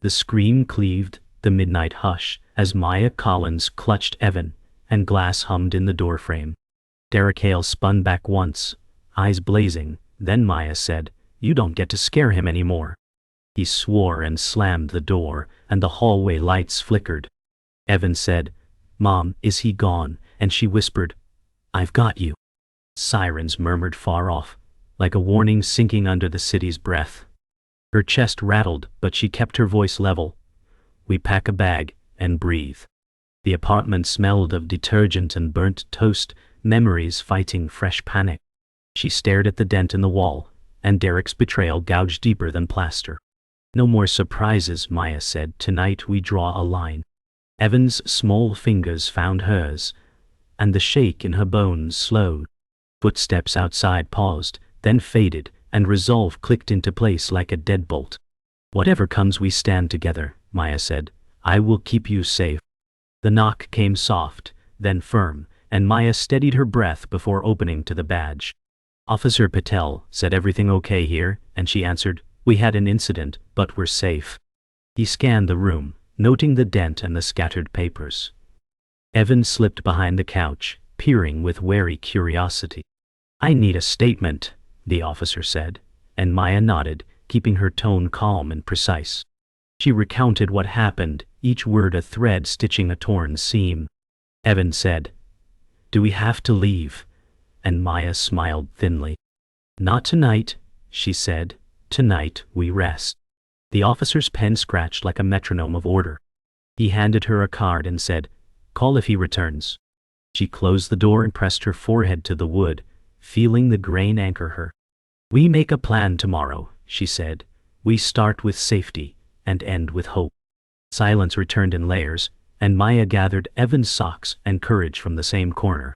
The scream cleaved the midnight hush as Maya Collins clutched Evan, and glass hummed in the doorframe. Derek Hale spun back once, eyes blazing, then Maya said, "You don't get to scare him anymore." He swore and slammed the door, and the hallway lights flickered. Evan said, "Mom, is he gone?" And she whispered, "I've got you." Sirens murmured far off, like a warning sinking under the city's breath. Her chest rattled, but she kept her voice level. "We pack a bag and breathe." The apartment smelled of detergent and burnt toast, memories fighting fresh panic. She stared at the dent in the wall, and Derek's betrayal gouged deeper than plaster. "No more surprises," Maya said. "Tonight we draw a line." Evan's small fingers found hers, and the shake in her bones slowed. Footsteps outside paused, then faded, and resolve clicked into place like a deadbolt. "Whatever comes, we stand together," Maya said. "I will keep you safe." The knock came soft, then firm, and Maya steadied her breath before opening to the badge. "Officer Patel, said everything okay here?" And she answered, "We had an incident, but we're safe." He scanned the room, noting the dent and the scattered papers. Evan slipped behind the couch, peering with wary curiosity. "I need a statement," the officer said, and Maya nodded, keeping her tone calm and precise. She recounted what happened, each word a thread stitching a torn seam. Evan said, "Do we have to leave?" And Maya smiled thinly. "Not tonight," she said. "Tonight we rest." The officer's pen scratched like a metronome of order. He handed her a card and said, "Call if he returns." She closed the door and pressed her forehead to the wood, feeling the grain anchor her. "We make a plan tomorrow," she said. "We start with safety and end with hope." Silence returned in layers, and Maya gathered Evan's socks and courage from the same corner.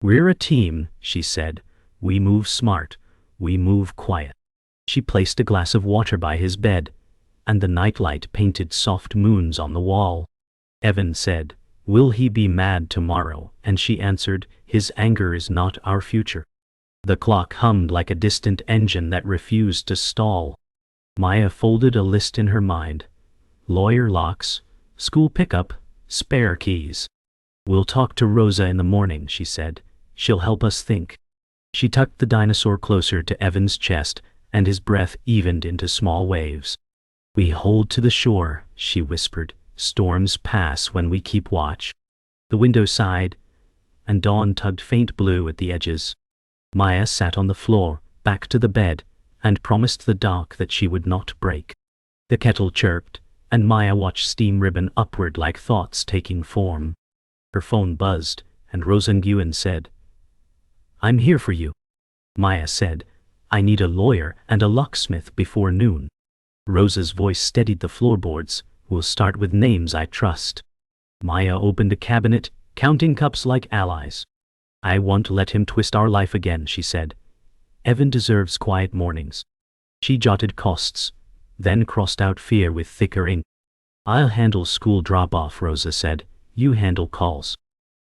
"We're a team," she said. "We move smart. We move quiet." She placed a glass of water by his bed, and the nightlight painted soft moons on the wall. Evan said, "Will he be mad tomorrow?" And she answered, "His anger is not our future." The clock hummed like a distant engine that refused to stall. Maya folded a list in her mind. Lawyer locks, school pickup, spare keys. "We'll talk to Rosa in the morning," she said. "She'll help us think." She tucked the dinosaur closer to Evan's chest, and his breath evened into small waves. "We hold to the shore," she whispered. "Storms pass when we keep watch." The window sighed, and dawn tugged faint blue at the edges. Maya sat on the floor, back to the bed, and promised the dark that she would not break. The kettle chirped, and Maya watched steam ribbon upward like thoughts taking form. Her phone buzzed, and Rosa Nguyen said, "I'm here for you." Maya said, "I need a lawyer and a locksmith before noon." Rosa's voice steadied the floorboards. "We'll start with names I trust." Maya opened a cabinet, counting cups like allies. "I won't let him twist our life again," she said. "Evan deserves quiet mornings." She jotted costs, then crossed out fear with thicker ink. "I'll handle school drop-off," Rosa said. "You handle calls."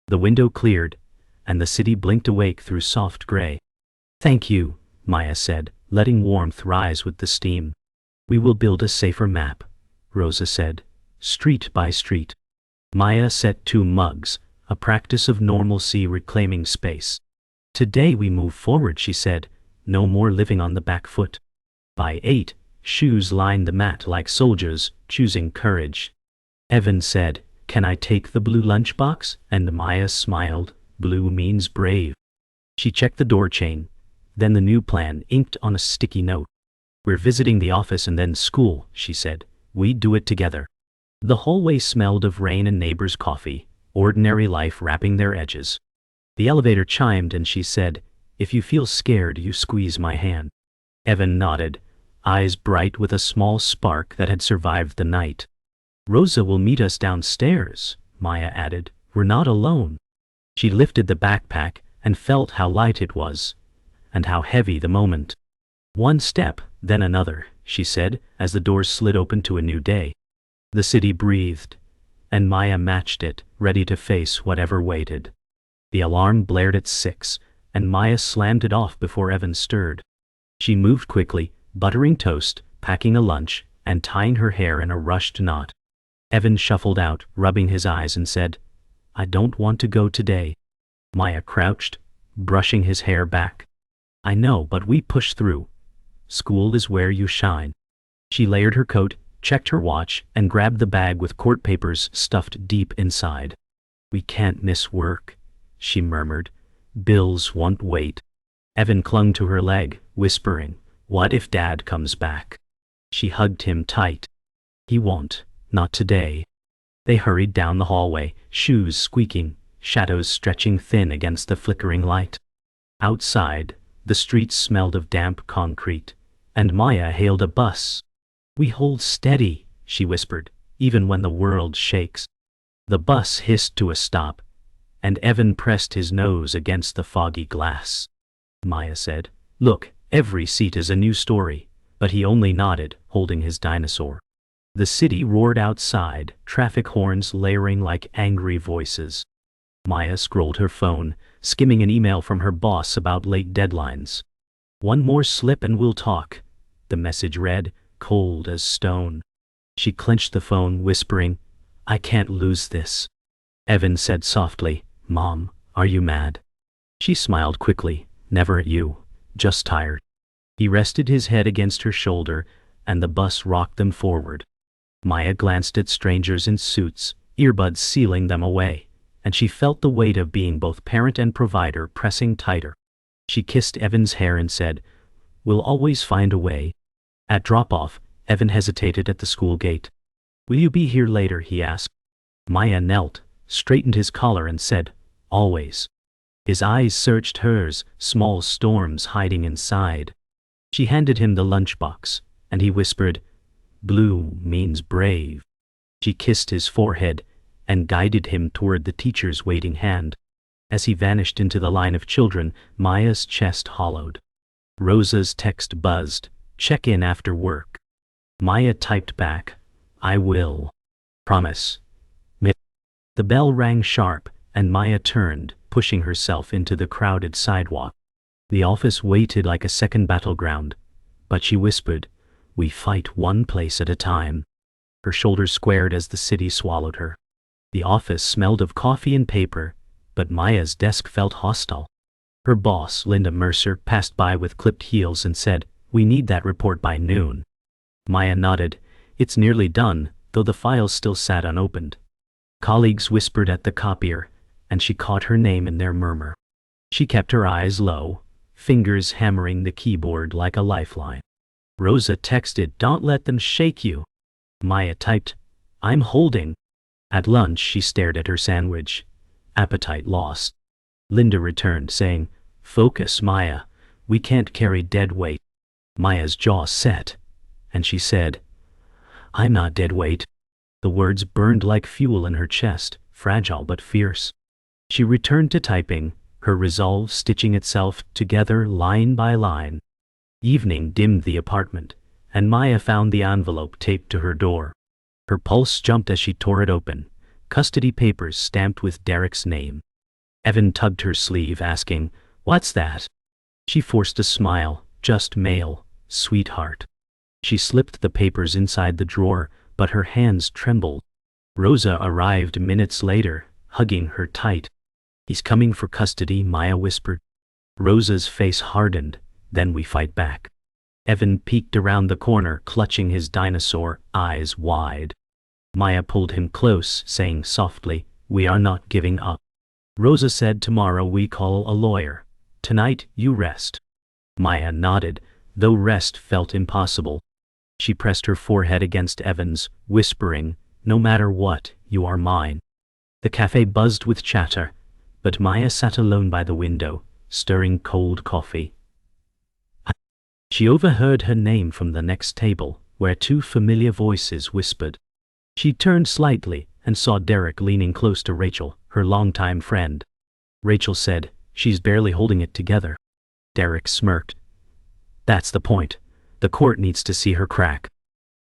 The window cleared, and the city blinked awake through soft gray. "Thank you," Maya said, letting warmth rise with the steam. "We will build a safer map," Rosa said, "street by street." Maya set 2 mugs, a practice of normalcy reclaiming space. "Today we move forward," she said. "No more living on the back foot." By 8, shoes lined the mat like soldiers, choosing courage. Evan said, "Can I take the blue lunchbox?" And Maya smiled. Blue means brave. She checked the door chain, then the new plan inked on a sticky note. "We're visiting the office and then school," she said. "We do it together." The hallway smelled of rain and neighbors' coffee, ordinary life wrapping their edges. The elevator chimed and she said, "If you feel scared, you squeeze my hand." Evan nodded, eyes bright with a small spark that had survived the night. "Rosa will meet us downstairs," Maya added. "We're not alone." She lifted the backpack and felt how light it was, and how heavy the moment. "One step, then another," she said, as the doors slid open to a new day. The city breathed, and Maya matched it, ready to face whatever waited. The alarm blared at 6, and Maya slammed it off before Evan stirred. She moved quickly, buttering toast, packing a lunch, and tying her hair in a rushed knot. Evan shuffled out, rubbing his eyes, and said, "I don't want to go today." Maya crouched, brushing his hair back. "I know, but we push through. School is where you shine." She layered her coat, checked her watch, and grabbed the bag with court papers stuffed deep inside. "We can't miss work," she murmured. "Bills won't wait." Evan clung to her leg, whispering, "What if Dad comes back?" She hugged him tight. "He won't, not today." They hurried down the hallway, shoes squeaking, shadows stretching thin against the flickering light. Outside, the streets smelled of damp concrete, and Maya hailed a bus. "We hold steady," she whispered, "even when the world shakes." The bus hissed to a stop, and Evan pressed his nose against the foggy glass. Maya said, "Look, every seat is a new story," but he only nodded, holding his dinosaur. The city roared outside, traffic horns layering like angry voices. Maya scrolled her phone, skimming an email from her boss about late deadlines. "One more slip and we'll talk," the message read, cold as stone. She clenched the phone, whispering, "I can't lose this." Evan said softly, "Mom, are you mad?" She smiled quickly, "Never at you, just tired." He rested his head against her shoulder, and the bus rocked them forward. Maya glanced at strangers in suits, earbuds sealing them away, and she felt the weight of being both parent and provider pressing tighter. She kissed Evan's hair and said, "We'll always find a way." At drop-off, Evan hesitated at the school gate. "Will you be here later?" he asked. Maya knelt, straightened his collar, and said, "Always." His eyes searched hers, small storms hiding inside. She handed him the lunchbox, and he whispered, "Blue means brave." She kissed his forehead and guided him toward the teacher's waiting hand. As he vanished into the line of children, Maya's chest hollowed. Rosa's text buzzed, "Check in after work." Maya typed back, "I will. Promise." The bell rang sharp, and Maya turned, pushing herself into the crowded sidewalk. The office waited like a second battleground, but she whispered, "We fight one place at a time." Her shoulders squared as the city swallowed her. The office smelled of coffee and paper, but Maya's desk felt hostile. Her boss, Linda Mercer, passed by with clipped heels and said, "We need that report by noon." Maya nodded. "It's nearly done, though the files still sat unopened." Colleagues whispered at the copier, and she caught her name in their murmur. She kept her eyes low, fingers hammering the keyboard like a lifeline. Rosa texted, "Don't let them shake you." Maya typed, "I'm holding." At lunch she stared at her sandwich, appetite lost. Linda returned, saying, "Focus, Maya. We can't carry dead weight." Maya's jaw set, and she said, "I'm not dead weight." The words burned like fuel in her chest, fragile but fierce. She returned to typing, her resolve stitching itself together line by line. Evening dimmed the apartment, and Maya found the envelope taped to her door. Her pulse jumped as she tore it open, custody papers stamped with Derek's name. Evan tugged her sleeve, asking, "What's that?" She forced a smile, "Just mail, sweetheart." She slipped the papers inside the drawer, but her hands trembled. Rosa arrived minutes later, hugging her tight. "He's coming for custody," Maya whispered. Rosa's face hardened, "Then we fight back." Evan peeked around the corner, clutching his dinosaur, eyes wide. Maya pulled him close, saying softly, "We are not giving up." Rosa said, "Tomorrow we call a lawyer. Tonight you rest." Maya nodded, though rest felt impossible. She pressed her forehead against Evan's, whispering, "No matter what, you are mine." The cafe buzzed with chatter, but Maya sat alone by the window, stirring cold coffee. She overheard her name from the next table, where two familiar voices whispered. She turned slightly and saw Derek leaning close to Rachel, her longtime friend. Rachel said, "She's barely holding it together." Derek smirked. "That's the point. The court needs to see her crack."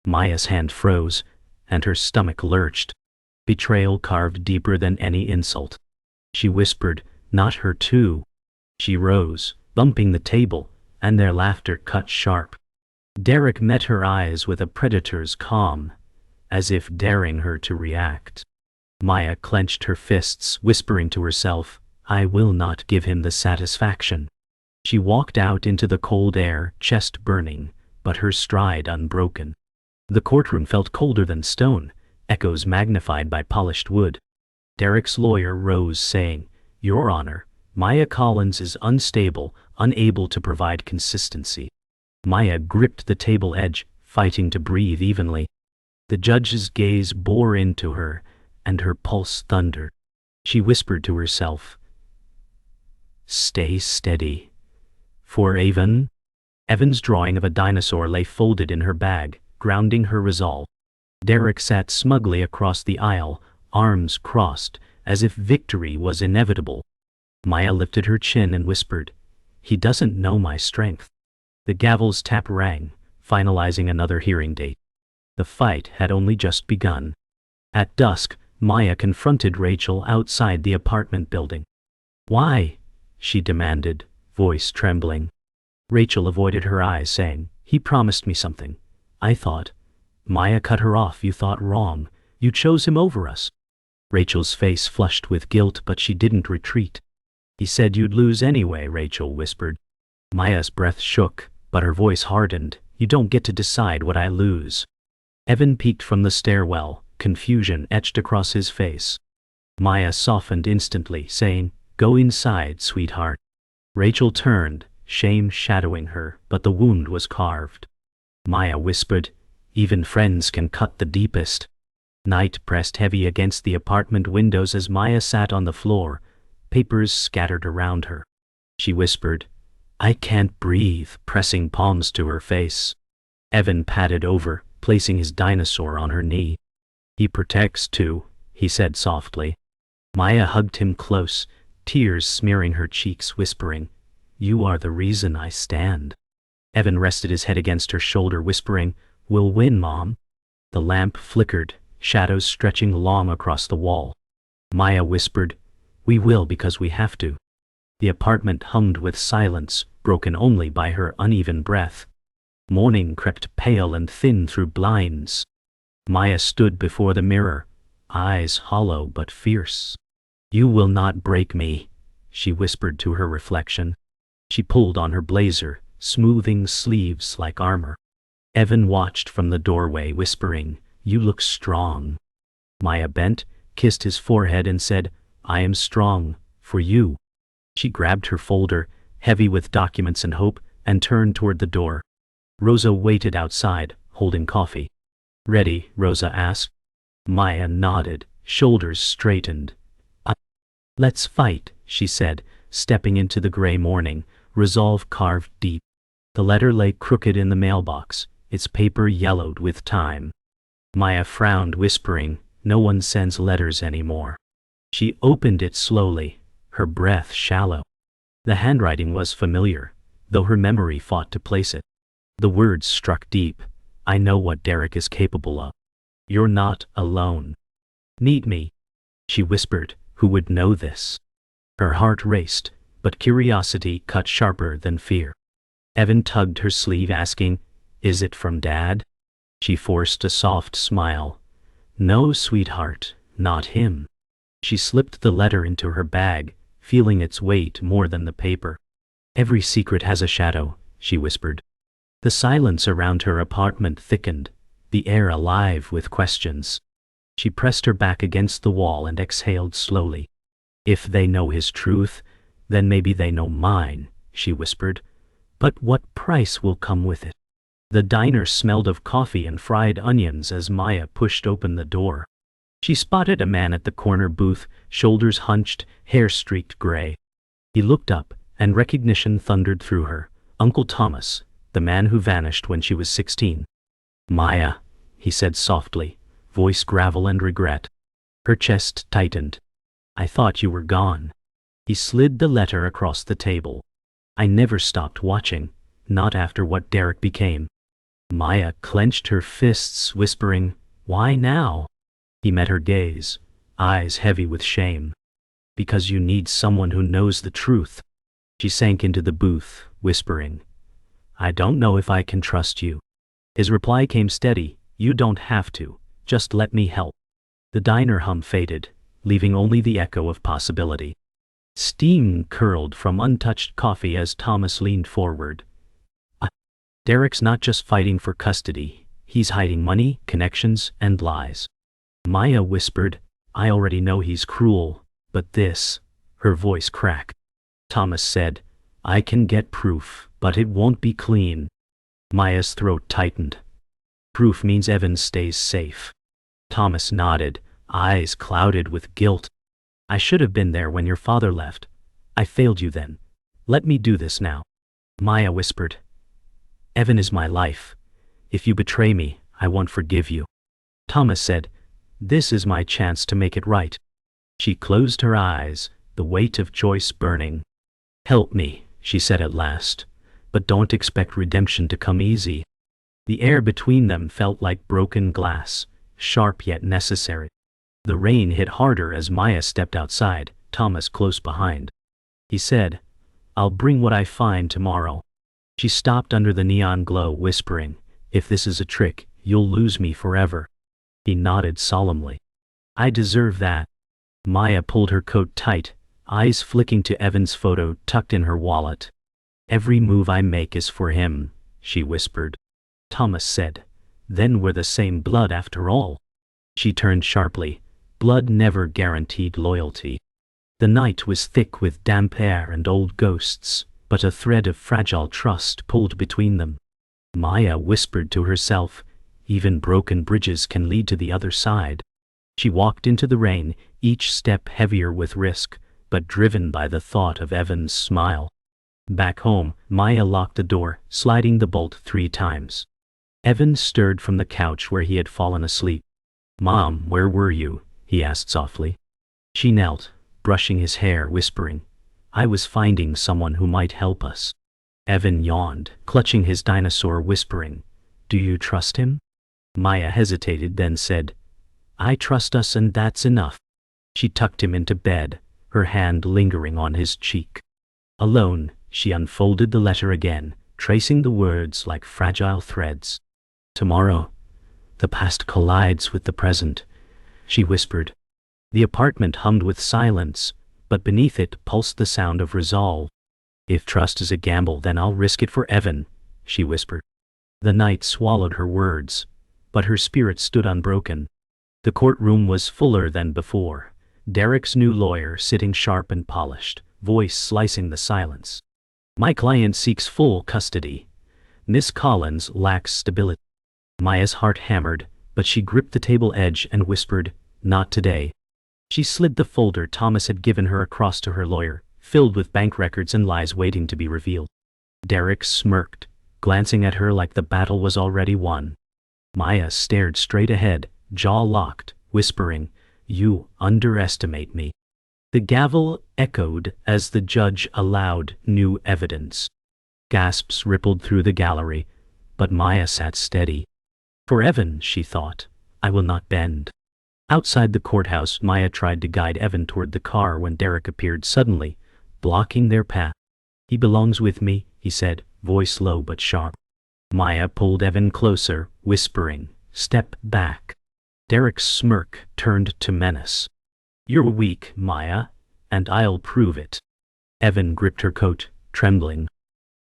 Maya's hand froze, and her stomach lurched. Betrayal carved deeper than any insult. She whispered, "Not her too." She rose, bumping the table, and their laughter cut sharp. Derek met her eyes with a predator's calm, as if daring her to react. Maya clenched her fists, whispering to herself, I will not give him the satisfaction. She walked out into the cold air, chest burning, but her stride unbroken. The courtroom felt colder than stone, echoes magnified by polished wood. Derek's lawyer rose, saying, Your Honor, Maya Collins is unstable, unable to provide consistency. Maya gripped the table edge, fighting to breathe evenly. The judge's gaze bore into her, and her pulse thundered. She whispered to herself, Stay steady. For Evan's drawing of a dinosaur lay folded in her bag, grounding her resolve. Derek sat smugly across the aisle, arms crossed, as if victory was inevitable. Maya lifted her chin and whispered, He doesn't know my strength. The gavel's tap rang, finalizing another hearing date. The fight had only just begun. At dusk, Maya confronted Rachel outside the apartment building. Why? She demanded, voice trembling. Rachel avoided her eyes, saying, He promised me something. I thought. Maya cut her off. You thought wrong. You chose him over us. Rachel's face flushed with guilt, but she didn't retreat. He said you'd lose anyway, Rachel whispered. Maya's breath shook, but her voice hardened. You don't get to decide what I lose. Evan peeked from the stairwell, confusion etched across his face. Maya softened instantly, saying, Go inside, sweetheart. Rachel turned, shame shadowing her, but the wound was carved. Maya whispered, Even friends can cut the deepest. Night pressed heavy against the apartment windows as Maya sat on the floor, papers scattered around her. She whispered, I can't breathe, pressing palms to her face. Evan patted over, placing his dinosaur on her knee. He protects too, he said softly. Maya hugged him close, tears smearing her cheeks, whispering, You are the reason I stand. Evan rested his head against her shoulder, whispering, We'll win, Mom. The lamp flickered, shadows stretching long across the wall. Maya whispered, We will because we have to. The apartment hummed with silence, broken only by her uneven breath. Morning crept pale and thin through blinds. Maya stood before the mirror, eyes hollow but fierce. You will not break me, she whispered to her reflection. She pulled on her blazer, smoothing sleeves like armor. Evan watched from the doorway, whispering, You look strong. Maya bent, kissed his forehead and said, I am strong, for you. She grabbed her folder, heavy with documents and hope, and turned toward the door. Rosa waited outside, holding coffee. Ready? Rosa asked. Maya nodded, shoulders straightened. Let's fight, she said, stepping into the gray morning, resolve carved deep. The letter lay crooked in the mailbox, its paper yellowed with time. Maya frowned, whispering, No one sends letters anymore. She opened it slowly, her breath shallow. The handwriting was familiar, though her memory fought to place it. The words struck deep. I know what Derek is capable of. You're not alone. Meet me, she whispered. Who would know this? Her heart raced, but curiosity cut sharper than fear. Evan tugged her sleeve, asking, Is it from Dad? She forced a soft smile. No, sweetheart, not him. She slipped the letter into her bag, feeling its weight more than the paper. Every secret has a shadow, she whispered. The silence around her apartment thickened, the air alive with questions. She pressed her back against the wall and exhaled slowly. If they know his truth, then maybe they know mine, she whispered. But what price will come with it? The diner smelled of coffee and fried onions as Maya pushed open the door. She spotted a man at the corner booth, shoulders hunched, hair streaked gray. He looked up, and recognition thundered through her. Uncle Thomas, the man who vanished when she was 16. Maya, he said softly, voice gravel and regret. Her chest tightened. I thought you were gone. He slid the letter across the table. I never stopped watching, not after what Derek became. Maya clenched her fists, whispering, Why now? He met her gaze, eyes heavy with shame. Because you need someone who knows the truth. She sank into the booth, whispering, I don't know if I can trust you. His reply came steady, you don't have to, just let me help. The diner hum faded, leaving only the echo of possibility. Steam curled from untouched coffee as Thomas leaned forward. Derek's not just fighting for custody, he's hiding money, connections, and lies. Maya whispered, I already know he's cruel, but this, her voice cracked. Thomas said, I can get proof, but it won't be clean. Maya's throat tightened. Proof means Evan stays safe. Thomas nodded, eyes clouded with guilt. I should have been there when your father left. I failed you then. Let me do this now. Maya whispered, Evan is my life. If you betray me, I won't forgive you. Thomas said, this is my chance to make it right. She closed her eyes, the weight of choice burning. Help me, she said at last, but don't expect redemption to come easy. The air between them felt like broken glass, sharp yet necessary. The rain hit harder as Maya stepped outside, Thomas close behind. He said, I'll bring what I find tomorrow. She stopped under the neon glow, whispering, if this is a trick, you'll lose me forever. He nodded solemnly. I deserve that. Maya pulled her coat tight, eyes flicking to Evan's photo tucked in her wallet. Every move I make is for him, she whispered. Thomas said, then we're the same blood after all. She turned sharply. Blood never guaranteed loyalty. The night was thick with damp air and old ghosts, but a thread of fragile trust pulled between them. Maya whispered to herself, even broken bridges can lead to the other side. She walked into the rain, each step heavier with risk, but driven by the thought of Evan's smile. Back home, Maya locked the door, sliding the bolt 3 times. Evan stirred from the couch where he had fallen asleep. Mom, where were you? He asked softly. She knelt, brushing his hair, whispering, I was finding someone who might help us. Evan yawned, clutching his dinosaur, whispering, do you trust him? Maya hesitated, then said, I trust us and that's enough. She tucked him into bed, her hand lingering on his cheek. Alone, she unfolded the letter again, tracing the words like fragile threads. Tomorrow, the past collides with the present, she whispered. The apartment hummed with silence, but beneath it pulsed the sound of resolve. If trust is a gamble, then I'll risk it for Evan, she whispered. The night swallowed her words, but her spirit stood unbroken. The courtroom was fuller than before, Derek's new lawyer sitting sharp and polished, voice slicing the silence. My client seeks full custody. Miss Collins lacks stability. Maya's heart hammered, but she gripped the table edge and whispered, not today. She slid the folder Thomas had given her across to her lawyer, filled with bank records and lies waiting to be revealed. Derek smirked, glancing at her like the battle was already won. Maya stared straight ahead, jaw locked, whispering, you underestimate me. The gavel echoed as the judge allowed new evidence. Gasps rippled through the gallery, but Maya sat steady. For Evan, she thought, I will not bend. Outside the courthouse, Maya tried to guide Evan toward the car when Derek appeared suddenly, blocking their path. He belongs with me, he said, voice low but sharp. Maya pulled Evan closer, whispering, step back. Derek's smirk turned to menace. You're weak, Maya, and I'll prove it. Evan gripped her coat, trembling.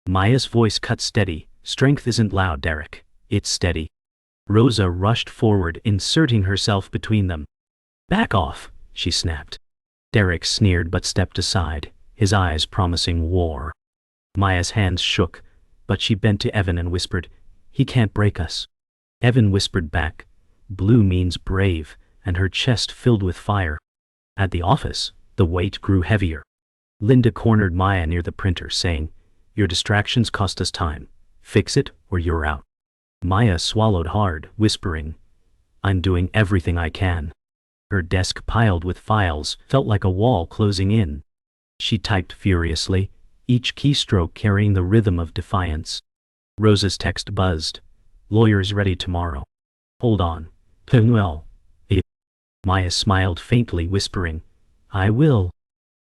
Maya's voice cut steady. Strength isn't loud, Derek. It's steady. Rosa rushed forward, inserting herself between them. Back off, she snapped. Derek sneered but stepped aside, his eyes promising war. Maya's hands shook, but she bent to Evan and whispered, he can't break us. Evan whispered back, blue means brave, and her chest filled with fire. At the office, the weight grew heavier. Linda cornered Maya near the printer, saying, your distractions cost us time. Fix it or you're out. Maya swallowed hard, whispering, I'm doing everything I can. Her desk, piled with files, felt like a wall closing in. She typed furiously, each keystroke carrying the rhythm of defiance. Rosa's text buzzed. Lawyers ready tomorrow. Hold on. Well. Maya smiled faintly, whispering, I will.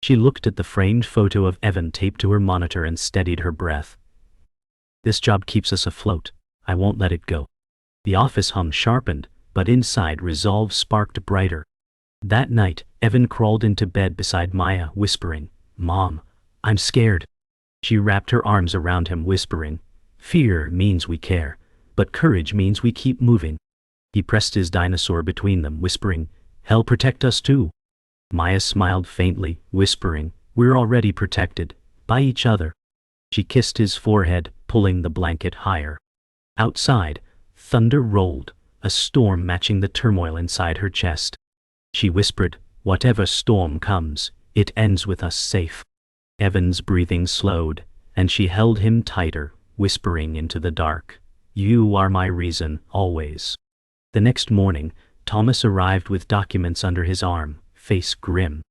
She looked at the framed photo of Evan taped to her monitor and steadied her breath. This job keeps us afloat. I won't let it go. The office hum sharpened, but inside resolve sparked brighter. That night, Evan crawled into bed beside Maya, whispering, "Mom, I'm scared." She wrapped her arms around him, whispering, "Fear means we care, but courage means we keep moving." He pressed his dinosaur between them, whispering, "Hell protect us too." Maya smiled faintly, whispering, "We're already protected, by each other." She kissed his forehead, pulling the blanket higher. Outside, thunder rolled, a storm matching the turmoil inside her chest. She whispered, "Whatever storm comes, it ends with us safe." Evan's breathing slowed, and she held him tighter, whispering into the dark, "You are my reason, always." The next morning, Thomas arrived with documents under his arm, face grim.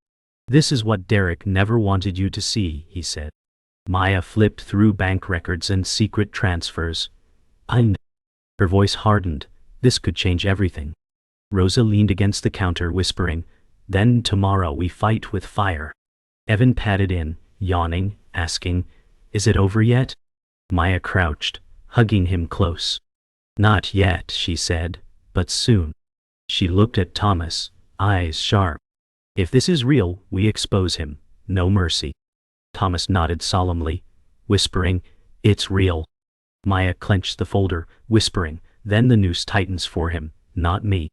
"This is what Derek never wanted you to see," he said. Maya flipped through bank records and secret transfers. Her voice hardened. This could change everything. Rosa leaned against the counter, whispering, "Then tomorrow we fight with fire." Evan padded in, yawning, asking, "Is it over yet?" Maya crouched, hugging him close. "Not yet," she said, "but soon." She looked at Thomas, eyes sharp. "If this is real, we expose him. No mercy." Thomas nodded solemnly, whispering, "It's real." Maya clenched the folder, whispering, "Then the noose tightens for him, not me."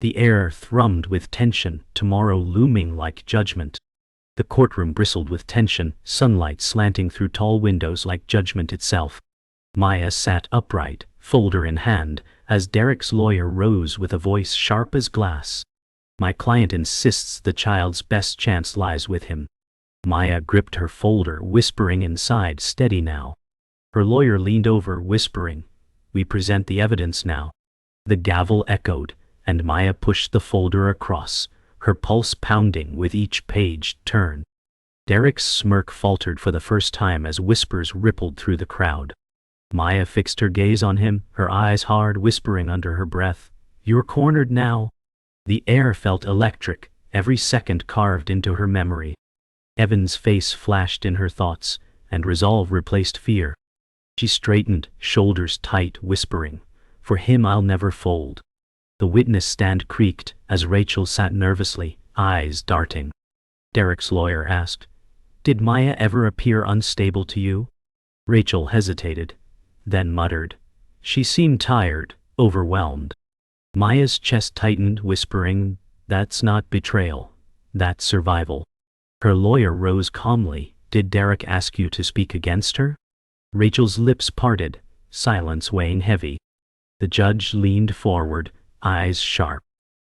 The air thrummed with tension, tomorrow looming like judgment. The courtroom bristled with tension, sunlight slanting through tall windows like judgment itself. Maya sat upright, folder in hand, as Derek's lawyer rose with a voice sharp as glass. "My client insists the child's best chance lies with him." Maya gripped her folder, whispering inside, "Steady now." Her lawyer leaned over, whispering, "We present the evidence now." The gavel echoed, and Maya pushed the folder across, her pulse pounding with each page turn. Derek's smirk faltered for the first time as whispers rippled through the crowd. Maya fixed her gaze on him, her eyes hard, whispering under her breath, "You're cornered now." The air felt electric, every second carved into her memory. Evan's face flashed in her thoughts, and resolve replaced fear. She straightened, shoulders tight, whispering, "For him I'll never fold." The witness stand creaked as Rachel sat nervously, eyes darting. Derek's lawyer asked, "Did Maya ever appear unstable to you?" Rachel hesitated, then muttered, "She seemed tired, overwhelmed." Maya's chest tightened, whispering, "That's not betrayal. That's survival." Her lawyer rose calmly, "Did Derek ask you to speak against her?" Rachel's lips parted, silence weighing heavy. The judge leaned forward, eyes sharp.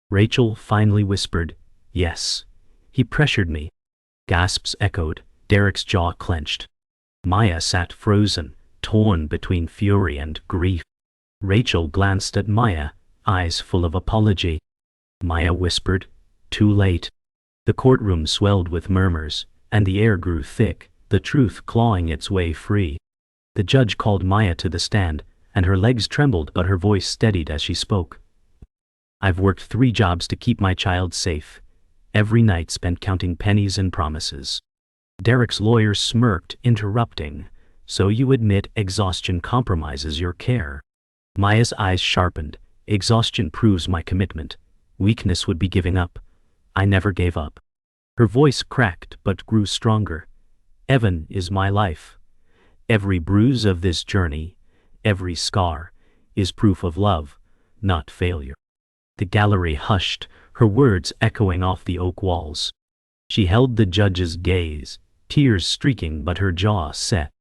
Rachel finally whispered, "Yes. He pressured me." Gasps echoed, Derek's jaw clenched. Maya sat frozen, torn between fury and grief. Rachel glanced at Maya, eyes full of apology. Maya whispered, "Too late." The courtroom swelled with murmurs, and the air grew thick, the truth clawing its way free. The judge called Maya to the stand, and her legs trembled, but her voice steadied as she spoke. "I've worked 3 jobs to keep my child safe. Every night spent counting pennies and promises." Derek's lawyer smirked, interrupting, "So you admit exhaustion compromises your care?" Maya's eyes sharpened. "Exhaustion proves my commitment. Weakness would be giving up. I never gave up." Her voice cracked but grew stronger. "Evan is my life. Every bruise of this journey, every scar, is proof of love, not failure." The gallery hushed, her words echoing off the oak walls. She held the judge's gaze, tears streaking but her jaw set.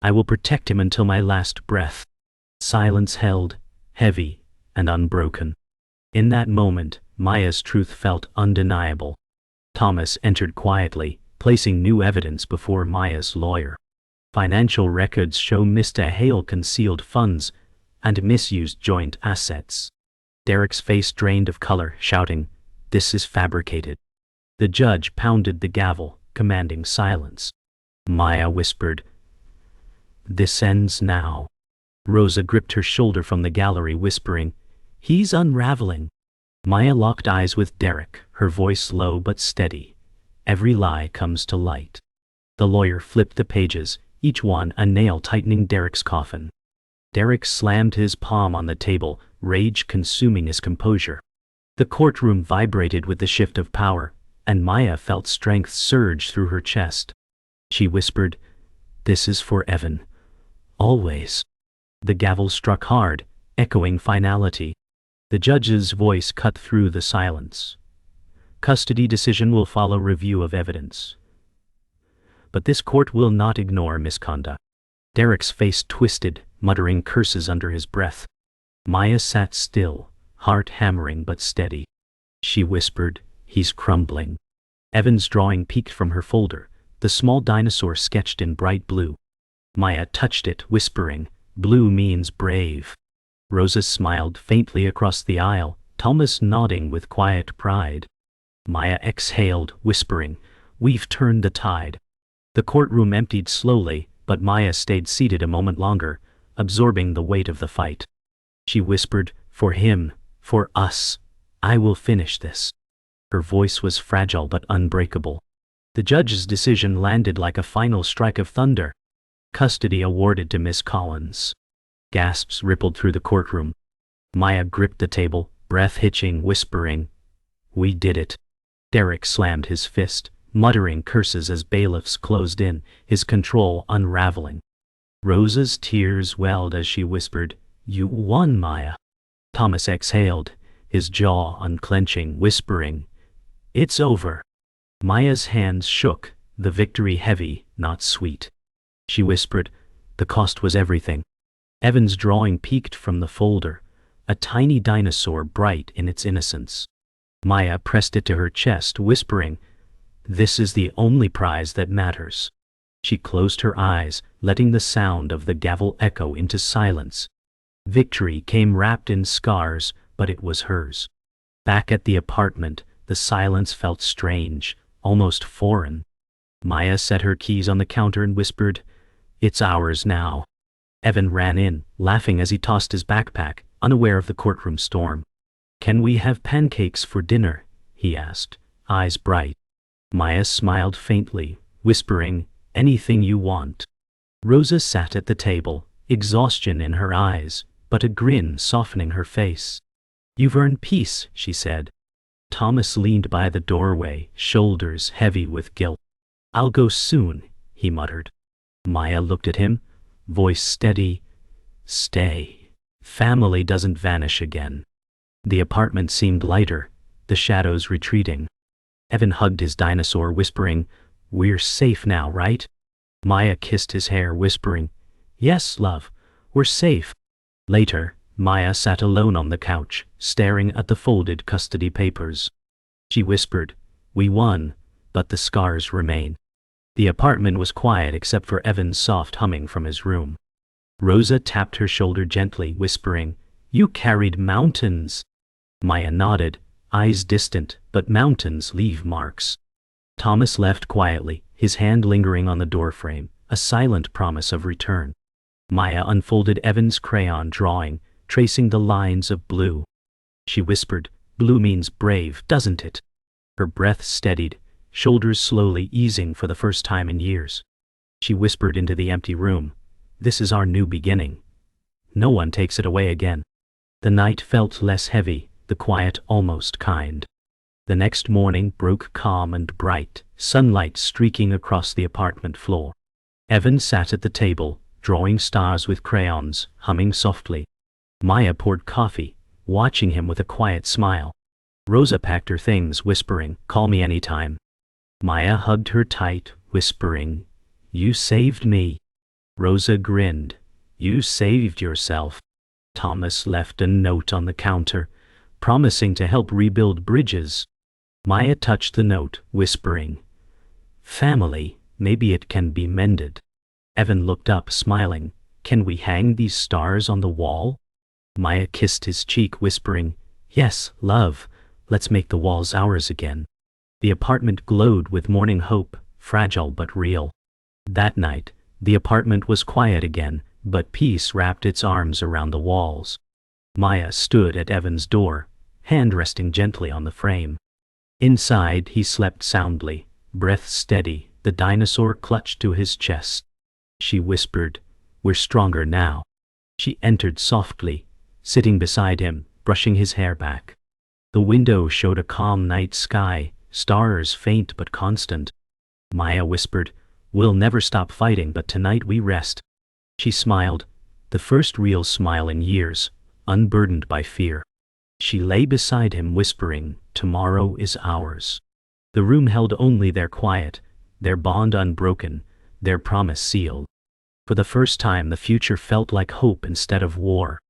"I will protect him until my last breath." Silence held, heavy and unbroken. In that moment, Maya's truth felt undeniable. Thomas entered quietly, placing new evidence before Maya's lawyer. Financial records show Mr. Hale concealed funds and misused joint assets. Derek's face drained of color, shouting, "This is fabricated." The judge pounded the gavel, commanding silence. Maya whispered, "This ends now." Rosa gripped her shoulder from the gallery, whispering, "He's unraveling." Maya locked eyes with Derek, her voice low but steady. "Every lie comes to light." The lawyer flipped the pages, each one a nail tightening Derek's coffin. Derek slammed his palm on the table, rage consuming his composure. The courtroom vibrated with the shift of power, and Maya felt strength surge through her chest. She whispered, "This is for Evan. Always." The gavel struck hard, echoing finality. The judge's voice cut through the silence. "Custody decision will follow review of evidence. But this court will not ignore misconduct." Derek's face twisted, muttering curses under his breath. Maya sat still, heart hammering but steady. She whispered, "He's crumbling." Evan's drawing peeked from her folder, the small dinosaur sketched in bright blue. Maya touched it, whispering, "Blue means brave." Rosa smiled faintly across the aisle, Thomas nodding with quiet pride. Maya exhaled, whispering, "We've turned the tide." The courtroom emptied slowly, but Maya stayed seated a moment longer, absorbing the weight of the fight. She whispered, "For him, for us, I will finish this." Her voice was fragile but unbreakable. The judge's decision landed like a final strike of thunder. Custody awarded to Miss Collins. Gasps rippled through the courtroom. Maya gripped the table, breath hitching, whispering, "We did it." Derek slammed his fist, muttering curses as bailiffs closed in, his control unraveling. Rosa's tears welled as she whispered, "You won, Maya." Thomas exhaled, his jaw unclenching, whispering, "It's over." Maya's hands shook, the victory heavy, not sweet. She whispered, "The cost was everything." Evan's drawing peeked from the folder, a tiny dinosaur bright in its innocence. Maya pressed it to her chest, whispering, "This is the only prize that matters." She closed her eyes, letting the sound of the gavel echo into silence. Victory came wrapped in scars, but it was hers. Back at the apartment, the silence felt strange, almost foreign. Maya set her keys on the counter and whispered, "It's ours now." Evan ran in, laughing as he tossed his backpack, unaware of the courtroom storm. "Can we have pancakes for dinner?" he asked, eyes bright. Maya smiled faintly, whispering, "Anything you want." Rosa sat at the table, exhaustion in her eyes, but a grin softening her face. "You've earned peace," she said. Thomas leaned by the doorway, shoulders heavy with guilt. "I'll go soon," he muttered. Maya looked at him, voice steady, "Stay. Family doesn't vanish again." The apartment seemed lighter, the shadows retreating. Evan hugged his dinosaur, whispering, "We're safe now, right?" Maya kissed his hair, whispering, "Yes, love, we're safe." Later, Maya sat alone on the couch, staring at the folded custody papers. She whispered, "We won, but the scars remain." The apartment was quiet except for Evan's soft humming from his room. Rosa tapped her shoulder gently, whispering, "You carried mountains." Maya nodded, eyes distant, but mountains leave marks. Thomas left quietly, his hand lingering on the doorframe, a silent promise of return. Maya unfolded Evan's crayon drawing, tracing the lines of blue. She whispered, "Blue means brave, doesn't it?" Her breath steadied, shoulders slowly easing for the first time in years. She whispered into the empty room, "This is our new beginning. No one takes it away again." The night felt less heavy, the quiet almost kind. The next morning broke calm and bright, sunlight streaking across the apartment floor. Evan sat at the table, drawing stars with crayons, humming softly. Maya poured coffee, watching him with a quiet smile. Rosa packed her things, whispering, "Call me anytime." Maya hugged her tight, whispering, "You saved me." Rosa grinned, "You saved yourself." Thomas left a note on the counter, promising to help rebuild bridges. Maya touched the note, whispering, "Family, maybe it can be mended." Evan looked up, smiling, "Can we hang these stars on the wall?" Maya kissed his cheek, whispering, "Yes, love, let's make the walls ours again." The apartment glowed with morning hope, fragile but real. That night, the apartment was quiet again, but peace wrapped its arms around the walls. Maya stood at Evan's door, hand resting gently on the frame. Inside, he slept soundly, breath steady, the dinosaur clutched to his chest. She whispered, "We're stronger now." She entered softly, sitting beside him, brushing his hair back. The window showed a calm night sky, stars faint but constant. Maya whispered, "We'll never stop fighting, but tonight we rest." She smiled, the first real smile in years, unburdened by fear. She lay beside him whispering, "Tomorrow is ours." The room held only their quiet, their bond unbroken, their promise sealed. For the first time the future felt like hope instead of war.